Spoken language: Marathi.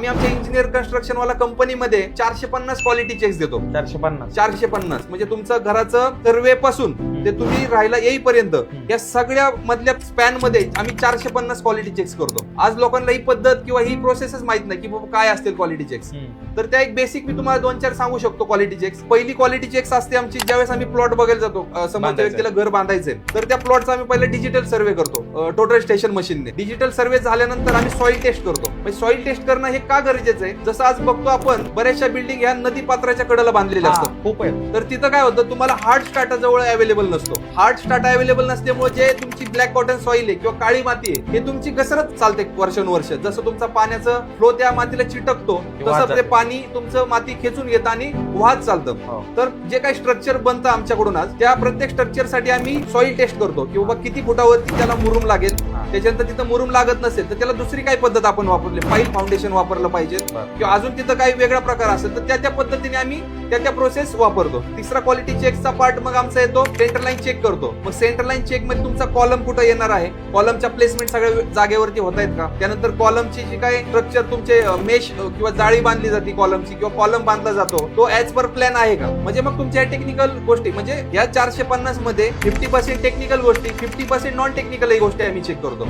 आम्ही आमच्या इंजिनियर कन्स्ट्रक्शन वाला कंपनीमध्ये 450 क्वालिटी चेक्स देतो. 450 म्हणजे तुमचं घराचं सर्वे पासून ते तुम्ही राहायला येईपर्यंत या सगळ्या मधल्या स्पॅन मध्ये आम्ही 450 क्वालिटी चेक्स करतो. आज लोकांना ही पद्धत किंवा ही प्रोसेसच माहित नाही की बाबा काय असतील क्वालिटी चेक्स. तर त्या एक बेसिक मी तुम्हाला 2-4 सांगू शकतो. क्वालिटी चेक्स, पहिली क्वालिटी चेक्स असते आमची ज्यावेळेस आम्ही प्लॉट बघायला जातो, समोरच्या व्यक्तीला घर बांधायचंय, तर त्या प्लॉटचा आम्ही पहिले डिजिटल सर्वे करतो टोटल स्टेशन मशीनने. डिजिटल सर्वे झाल्यानंतर आम्ही सॉइल टेस्ट करतो. सॉइल टेस्ट करणं हे का गरजेचं आहे, जसं आज बघतो आपण बऱ्याचशा बिल्डिंग ह्या नदी पात्राच्या कडेला बांधलेल्या असतात. खूप आहे. तर तिथं काय होतं, तुम्हाला हार्ड स्टार्टा जवळ अवेलेबल नसतो. हार्ड स्टार्टा अवेलेबल नसल्यामुळे जे तुमची ब्लॅक कॉटन सॉइल आहे किंवा काळी माती आहे हे तुमची घसरत चालते वर्षानुवर्ष. जसं तुमचा पाण्याचं फ्लो त्या मातीला चिटकतो तसं ते पाणी तुमचं माती खेचून घेतं आणि वाहत चालतं. तर जे काही स्ट्रक्चर बनतं आमच्याकडून आज, त्या प्रत्येक स्ट्रक्चर साठी आम्ही सॉइल टेस्ट करतो की बाबा किती फुटावरती त्याला मुरुम लागेल. त्याच्यानंतर तिथं मुरुम लागत नसेल तर त्याला दुसरी काही पद्धत आपण वापरली, पाईल फाउंडेशन वापरलं पाहिजे किंवा अजून तिथं काही वेगळा प्रकार असेल तर त्या पद्धतीने आम्ही त्या प्रोसेस वापरतो. तिसरा क्वालिटी चेकचा पार्ट मग आमचा येतो सेंटर लाईन चेक करतो. मग सेंटर लाईन चेक मध्ये तुमचा कॉलम कुठं येणार आहे, कॉलमच्या प्लेसमेंट सगळ्या जागेवरती होत आहेत का, त्यानंतर कॉलमची जी काही स्ट्रक्चर तुमचे मेश किंवा जाळी बांधली जाते कॉलमची किंवा कॉलम बांधला जातो तो ऍज पर प्लॅन आहे का. म्हणजे मग तुमच्या टेक्निकल गोष्टी, म्हणजे या 450 मध्ये 50% टेक्निकल गोष्टी, 50% नॉन टेक्निकल गोष्टी आम्ही चेक करतो.